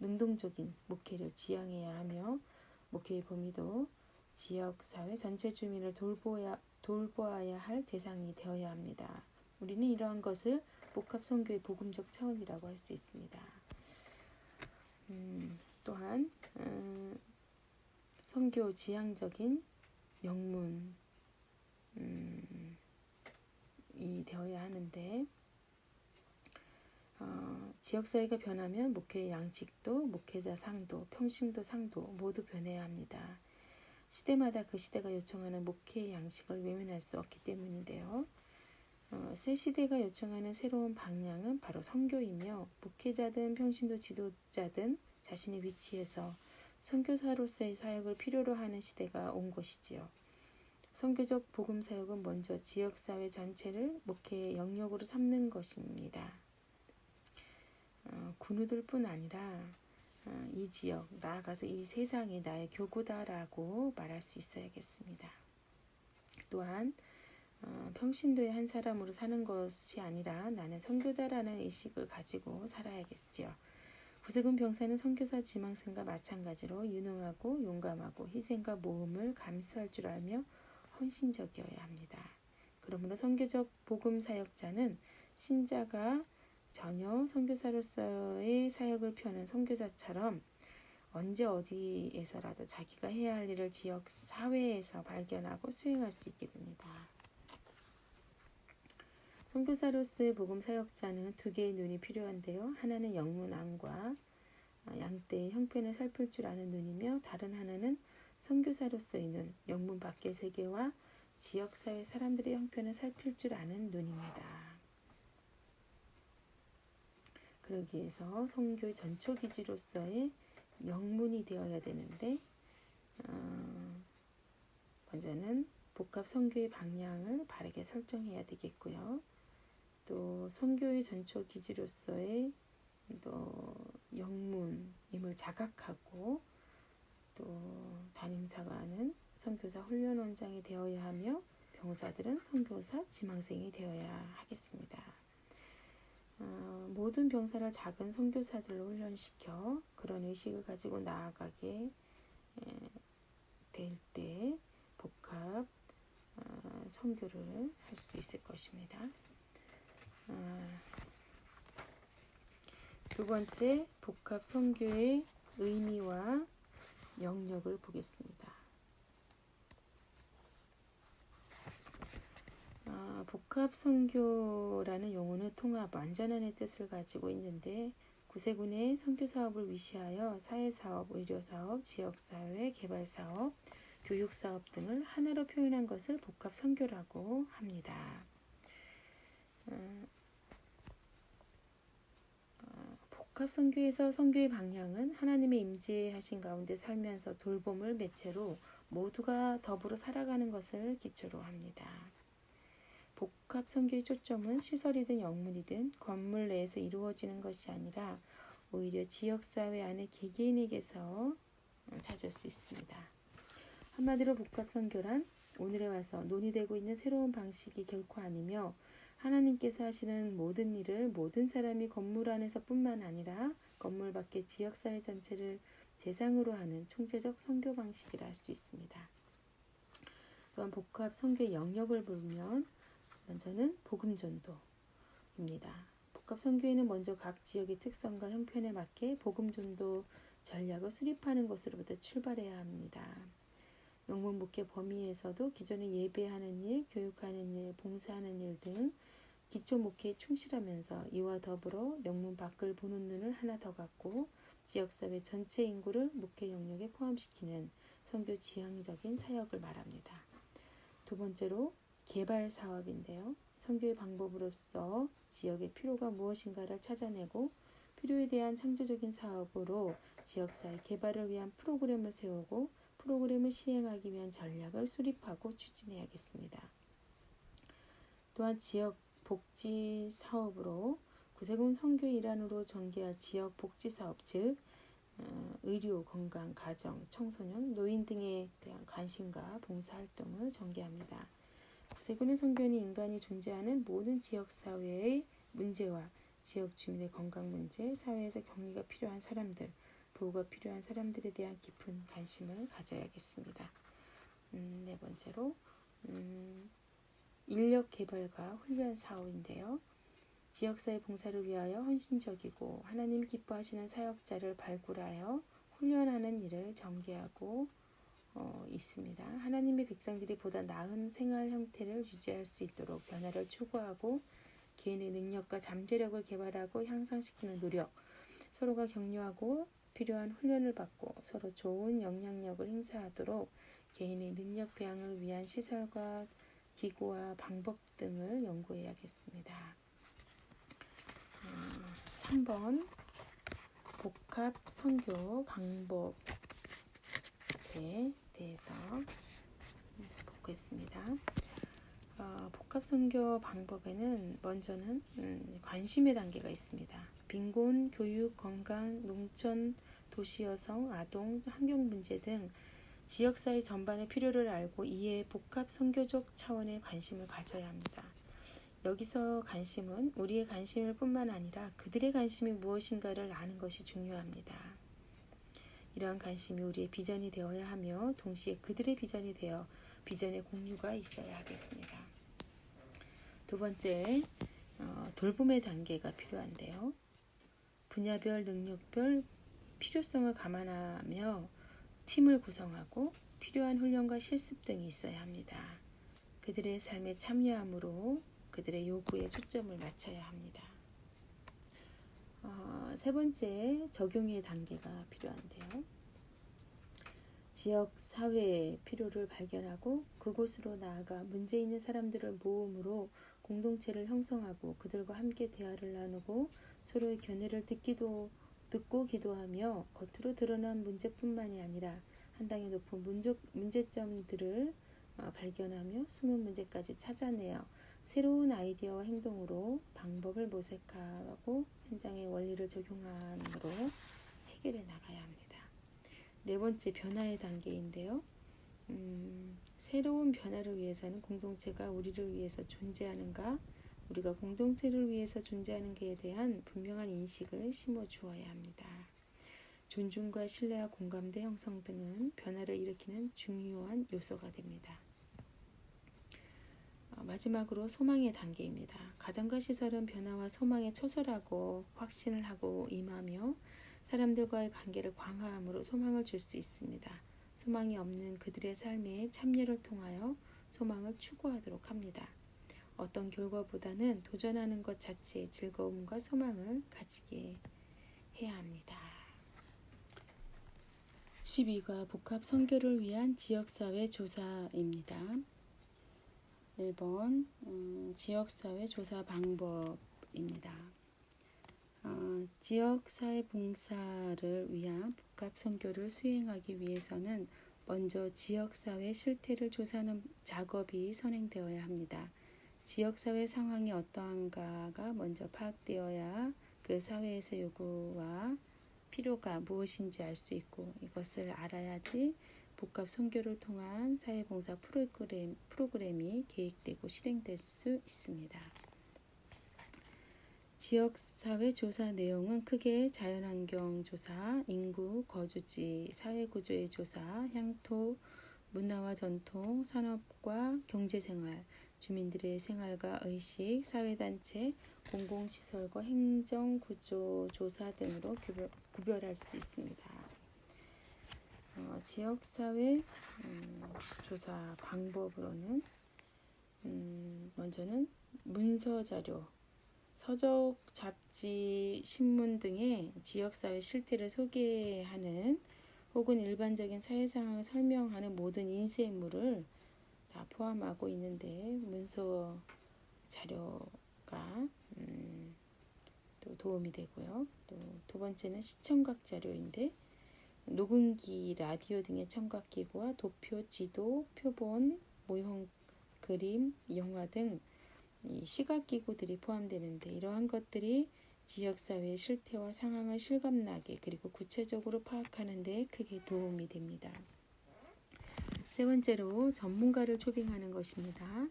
능동적인 목회를 지향해야 하며 목회의 범위도 지역 사회 전체 주민을 돌보아야 할 대상이 되어야 합니다. 우리는 이러한 것을 복합 선교의 복음적 차원이라고 할 수 있습니다. 또한 선교 지향적인 영문이 되어야 하는데 지역사회가 변하면 목회의 양식도, 목회자 상도, 평신도 상도 모두 변해야 합니다. 시대마다 그 시대가 요청하는 목회의 양식을 외면할 수 없기 때문인데요. 새 시대가 요청하는 새로운 방향은 바로 선교이며 목회자든 평신도 지도자든 자신의 위치에서 선교사로서의 사역을 필요로 하는 시대가 온 것이지요. 선교적 복음 사역은 먼저 지역사회 전체를 목회의 영역으로 삼는 것입니다. 군우들뿐 아니라 이 지역, 나아가서 이 세상이 나의 교구다라고 말할 수 있어야겠습니다. 또한 평신도의 한 사람으로 사는 것이 아니라 나는 선교다라는 의식을 가지고 살아야겠지요. 구세군 병사는 선교사 지망생과 마찬가지로 유능하고 용감하고 희생과 모험을 감수할 줄 알며 헌신적이어야 합니다. 그러므로 선교적 복음 사역자는 신자가 전혀 선교사로서의 사역을 펴는 선교사처럼 언제 어디에서라도 자기가 해야 할 일을 지역 사회에서 발견하고 수행할 수 있게 됩니다. 선교사로서의 복음 사역자는 두 개의 눈이 필요한데요. 하나는 영문 안과 양떼의 형편을 살필 줄 아는 눈이며 다른 하나는 선교사로서의 눈, 영문 밖의 세계와 지역사회 사람들의 형편을 살필 줄 아는 눈입니다. 그러기 위해서 선교의 전초기지로서의 영문이 되어야 되는데 먼저는 복합 선교의 방향을 바르게 설정해야 되겠고요. 또 선교의 전초기지로서의 또 영문임을 자각하고 또 담임사관은 선교사 훈련원장이 되어야 하며 병사들은 선교사 지망생이 되어야 하겠습니다. 모든 병사를 작은 선교사들로 훈련시켜 그런 의식을 가지고 나아가게 될 때 복합 선교를 할 수 있을 것입니다. 두 번째, 복합 선교의 의미와 영역을 보겠습니다. 복합 선교라는 용어는 통합, 완전한의 뜻을 가지고 있는데 구세군의 선교 사업을 위시하여 사회사업, 의료사업, 지역사회, 개발사업, 교육사업 등을 하나로 표현한 것을 복합 선교라고 합니다. 복합 선교에서 선교의 방향은 하나님의 임재하신 가운데 살면서 돌봄을 매체로 모두가 더불어 살아가는 것을 기초로 합니다. 복합 선교의 초점은 시설이든 영문이든 건물 내에서 이루어지는 것이 아니라 오히려 지역사회 안에 개개인에게서 찾을 수 있습니다. 한마디로 복합 선교란 오늘에 와서 논의되고 있는 새로운 방식이 결코 아니며 하나님께서 하시는 모든 일을 모든 사람이 건물 안에서 뿐만 아니라 건물 밖의 지역사회 전체를 대상으로 하는 총체적 선교 방식이라 할 수 있습니다. 또한 복합 선교의 영역을 보면 먼저는 복음전도입니다. 복합 선교에는 먼저 각 지역의 특성과 형편에 맞게 복음전도 전략을 수립하는 것으로부터 출발해야 합니다. 영문 목회 범위에서도 기존에 예배하는 일, 교육하는 일, 봉사하는 일 등 기초 목회에 충실하면서 이와 더불어 영문 밖을 보는 눈을 하나 더 갖고 지역사회 전체 인구를 목회 영역에 포함시키는 선교 지향적인 사역을 말합니다. 두 번째로 개발 사업인데요. 선교의 방법으로서 지역의 필요가 무엇인가를 찾아내고 필요에 대한 창조적인 사업으로 지역사회 개발을 위한 프로그램을 세우고 프로그램을 시행하기 위한 전략을 수립하고 추진해야겠습니다. 또한 지역 복지 사업으로 구세군 선교의 일환으로 전개할 지역 복지 사업, 즉 의료, 건강, 가정, 청소년, 노인 등에 대한 관심과 봉사활동을 전개합니다. 구세군의 선교는 인간이 존재하는 모든 지역사회의 문제와 지역 주민의 건강 문제, 사회에서 격리가 필요한 사람들, 보호가 필요한 사람들에 대한 깊은 관심을 가져야겠습니다. 네 번째로 인력 개발과 훈련 사업인데요. 지역사회 봉사를 위하여 헌신적이고 하나님이 기뻐하시는 사역자를 발굴하여 훈련하는 일을 전개하고 있습니다. 하나님의 백성들이 보다 나은 생활 형태를 유지할 수 있도록 변화를 추구하고 개인의 능력과 잠재력을 개발하고 향상시키는 노력, 서로가 격려하고 필요한 훈련을 받고 서로 좋은 영향력을 행사하도록 개인의 능력 배양을 위한 시설과 기구와 방법 등을 연구해야겠습니다. 3번 복합 선교 방법에 대해서 보겠습니다. 복합 선교 방법에는 먼저는 관심의 단계가 있습니다. 빈곤, 교육, 건강, 농촌, 도시 여성, 아동, 환경 문제 등 지역사회 전반의 필요를 알고 이에 복합 선교적 차원의 관심을 가져야 합니다. 여기서 관심은 우리의 관심일 뿐만 아니라 그들의 관심이 무엇인가를 아는 것이 중요합니다. 이러한 관심이 우리의 비전이 되어야 하며 동시에 그들의 비전이 되어 비전의 공유가 있어야 하겠습니다. 두 번째, 돌봄의 단계가 필요한데요. 분야별, 능력별 필요성을 감안하며 팀을 구성하고 필요한 훈련과 실습 등이 있어야 합니다. 그들의 삶에 참여함으로 그들의 요구에 초점을 맞춰야 합니다. 세 번째, 적용의 단계가 필요한데요. 지역 사회의 필요를 발견하고 그곳으로 나아가 문제 있는 사람들을 모음으로 공동체를 형성하고 그들과 함께 대화를 나누고 서로의 견해를 듣고 기도하며 겉으로 드러난 문제뿐만이 아니라 한 단계 높은 문제점들을 발견하며 숨은 문제까지 찾아내어 새로운 아이디어와 행동으로 방법을 모색하고 현장의 원리를 적용함으로 해결해 나가야 합니다. 네 번째, 변화의 단계인데요. 새로운 변화를 위해서는 공동체가 우리를 위해서 존재하는가, 우리가 공동체를 위해서 존재하는가에 대한 분명한 인식을 심어주어야 합니다. 존중과 신뢰와 공감대 형성 등은 변화를 일으키는 중요한 요소가 됩니다. 마지막으로 소망의 단계입니다. 가정과 시설은 변화와 소망에 처절하고 확신을 하고 임하며 사람들과의 관계를 강화함으로 소망을 줄 수 있습니다. 소망이 없는 그들의 삶에 참여를 통하여 소망을 추구하도록 합니다. 어떤 결과보다는 도전하는 것 자체의 즐거움과 소망을 가지게 해야 합니다. 12가 복합 선교를 위한 지역사회 조사입니다. 1번 지역사회 조사 방법입니다. 지역사회 봉사를 위한 복합 선교를 수행하기 위해서는 먼저 지역사회 실태를 조사하는 작업이 선행되어야 합니다. 지역사회 상황이 어떠한가가 먼저 파악되어야 그 사회에서 요구와 필요가 무엇인지 알 수 있고 이것을 알아야지 복합 선교를 통한 사회봉사 프로그램이 계획되고 실행될 수 있습니다. 지역사회 조사 내용은 크게 자연환경 조사, 인구, 거주지, 사회구조의 조사, 향토, 문화와 전통, 산업과 경제생활, 주민들의 생활과 의식, 사회단체, 공공시설과 행정구조 조사 등으로 구별할 수 있습니다. 지역사회 조사 방법으로는 먼저는 문서자료, 서적, 잡지, 신문 등의 지역사회 실태를 소개하는 혹은 일반적인 사회상황을 설명하는 모든 인쇄물을 다 포함하고 있는데 문서 자료가 또 도움이 되고요. 또 두 번째는 시청각 자료인데 녹음기, 라디오 등의 청각기구와 도표, 지도, 표본, 모형, 그림, 영화 등 이 시각기구들이 포함되는데 이러한 것들이 지역사회의 실태와 상황을 실감나게 그리고 구체적으로 파악하는 데 크게 도움이 됩니다. 세 번째로 전문가를 초빙하는 것입니다.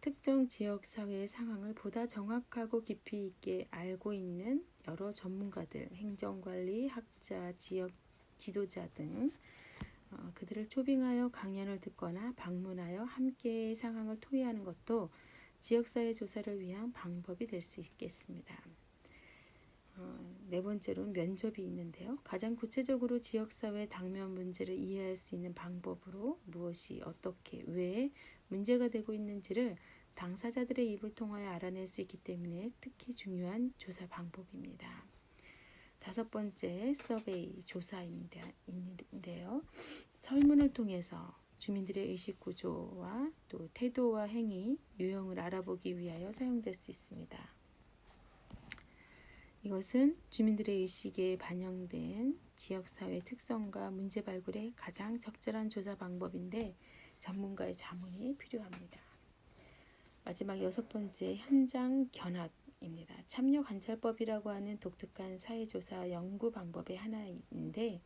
특정 지역사회의 상황을 보다 정확하고 깊이 있게 알고 있는 여러 전문가들, 행정관리, 학자, 지역 지도자 등 그들을 초빙하여 강연을 듣거나 방문하여 함께 상황을 토의하는 것도 지역사회 조사를 위한 방법이 될 수 있겠습니다. 네 번째로는 면접이 있는데요. 가장 구체적으로 지역사회 당면 문제를 이해할 수 있는 방법으로 무엇이 어떻게 왜 문제가 되고 있는지를 당사자들의 입을 통하여 알아낼 수 있기 때문에 특히 중요한 조사 방법입니다. 다섯 번째 서베이 조사인데요. 설문을 통해서 주민들의 의식 구조와 또 태도와 행위, 유형을 알아보기 위하여 사용될 수 있습니다. 이것은 주민들의 의식에 반영된 지역사회 특성과 문제 발굴에 가장 적절한 조사 방법인데 전문가의 자문이 필요합니다. 마지막 6번째, 현장 견학입니다. 참여관찰법이라고 하는 독특한 사회조사 연구 방법의 하나인데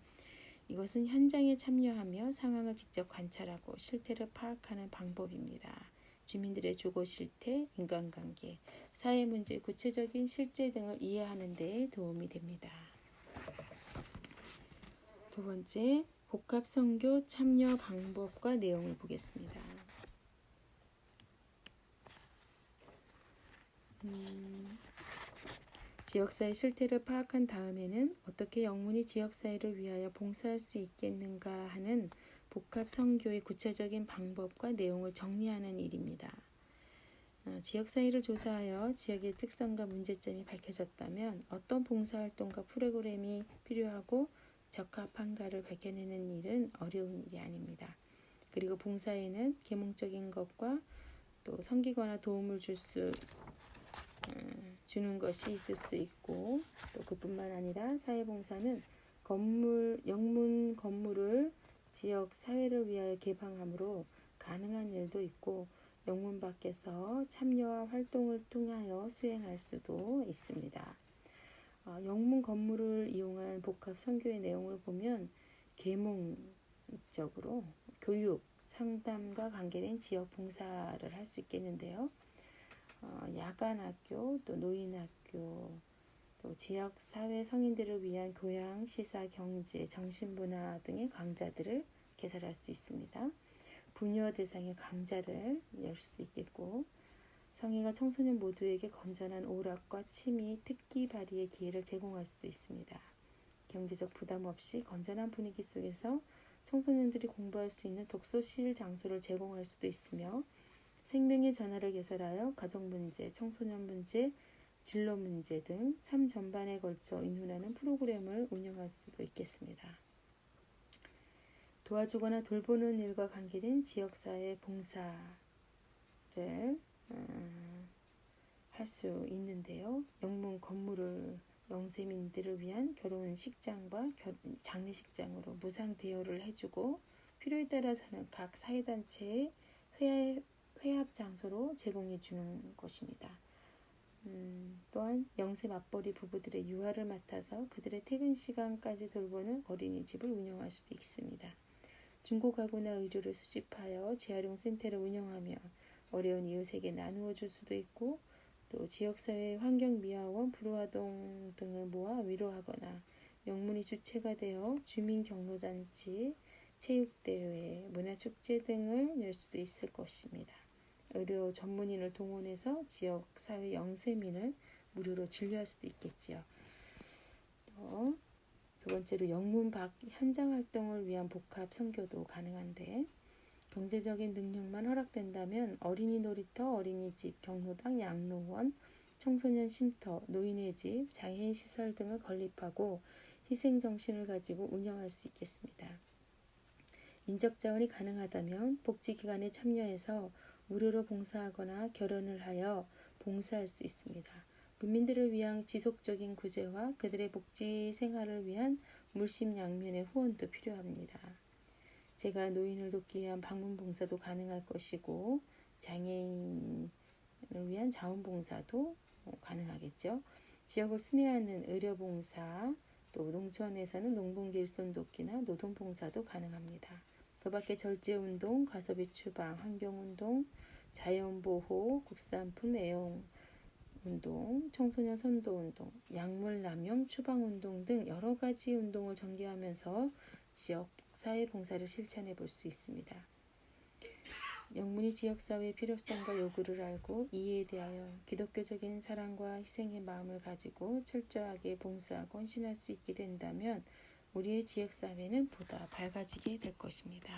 이것은 현장에 참여하며 상황을 직접 관찰하고 실태를 파악하는 방법입니다. 주민들의 주거 실태, 인간관계, 사회 문제, 구체적인 실제 등을 이해하는 데 도움이 됩니다. 두 번째, 복합선교 참여 방법과 내용을 보겠습니다. 지역사회 실태를 파악한 다음에는 어떻게 영문이 지역사회를 위하여 봉사할 수 있겠는가 하는 복합선교의 구체적인 방법과 내용을 정리하는 일입니다. 지역사회를 조사하여 지역의 특성과 문제점이 밝혀졌다면 어떤 봉사활동과 프로그램이 필요하고 적합한가를 밝혀내는 일은 어려운 일이 아닙니다. 그리고 봉사에는 계몽적인 것과 또 섬기거나 도움을 주는 것이 있을 수 있고 또 그뿐만 아니라 사회봉사는 영문 건물을 지역 사회를 위하여 개방함으로 가능한 일도 있고 영문 밖에서 참여와 활동을 통하여 수행할 수도 있습니다. 영문 건물을 이용한 복합 선교의 내용을 보면 계몽적으로 교육, 상담과 관계된 지역 봉사를 할 수 있겠는데요. 야간학교, 또 노인학교, 또 지역사회 성인들을 위한 교양, 시사, 경제, 정신문화 등의 강좌들을 개설할 수 있습니다. 부녀 대상의 강좌를 열 수도 있겠고 성인과 청소년 모두에게 건전한 오락과 취미, 특기 발휘의 기회를 제공할 수도 있습니다. 경제적 부담 없이 건전한 분위기 속에서 청소년들이 공부할 수 있는 독서실 장소를 제공할 수도 있으며 생명의 전화를 개설하여 가족 문제, 청소년 문제, 진로 문제 등 삶 전반에 걸쳐 인문하는 프로그램을 운영할 수도 있겠습니다. 도와주거나 돌보는 일과 관계된 지역사회 봉사를 할 수 있는데요. 영문 건물을 영세민들을 위한 결혼식장과 장례식장으로 무상 대여를 해주고 필요에 따라서는 각 사회단체의 회합 장소로 제공해 주는 것입니다. 또한 영세 맞벌이 부부들의 유아를 맡아서 그들의 퇴근 시간까지 돌보는 어린이집을 운영할 수도 있습니다. 중고가구나 의류를 수집하여 재활용 센터를 운영하며 어려운 이웃에게 나누어 줄 수도 있고 또 지역사회 환경미화원, 불우아동 등을 모아 위로하거나 영문이 주체가 되어 주민 경로잔치, 체육대회, 문화축제 등을 열 수도 있을 것입니다. 의료 전문인을 동원해서 지역사회 영세민을 무료로 진료할 수도 있겠지요. 두 번째로 영문 밖 현장 활동을 위한 복합 선교도 가능한데 경제적인 능력만 허락된다면 어린이 놀이터, 어린이집, 경로당, 양로원, 청소년 쉼터, 노인의 집, 장애인 시설 등을 건립하고 희생정신을 가지고 운영할 수 있겠습니다. 인적 자원이 가능하다면 복지기관에 참여해서 무료로 봉사하거나 결혼을 하여 봉사할 수 있습니다. 국민들을 위한 지속적인 구제와 그들의 복지 생활을 위한 물심양면의 후원도 필요합니다. 제가 노인을 돕기 위한 방문 봉사도 가능할 것이고 장애인을 위한 자원봉사도 가능하겠죠. 지역을 순회하는 의료봉사, 또 농촌에서는 농번길손 돕기나 노동봉사도 가능합니다. 그 밖에 절제운동, 과소비 추방, 환경운동, 자연보호, 국산품 애용운동, 청소년 선도운동, 약물남용 추방운동 등 여러 가지 운동을 전개하면서 지역 사회봉사를 실천해 볼 수 있습니다. 영문이 지역사회의 필요성과 요구를 알고 이에 대하여 기독교적인 사랑과 희생의 마음을 가지고 철저하게 봉사하고 헌신할 수 있게 된다면 우리의 지역사회는 보다 밝아지게 될 것입니다.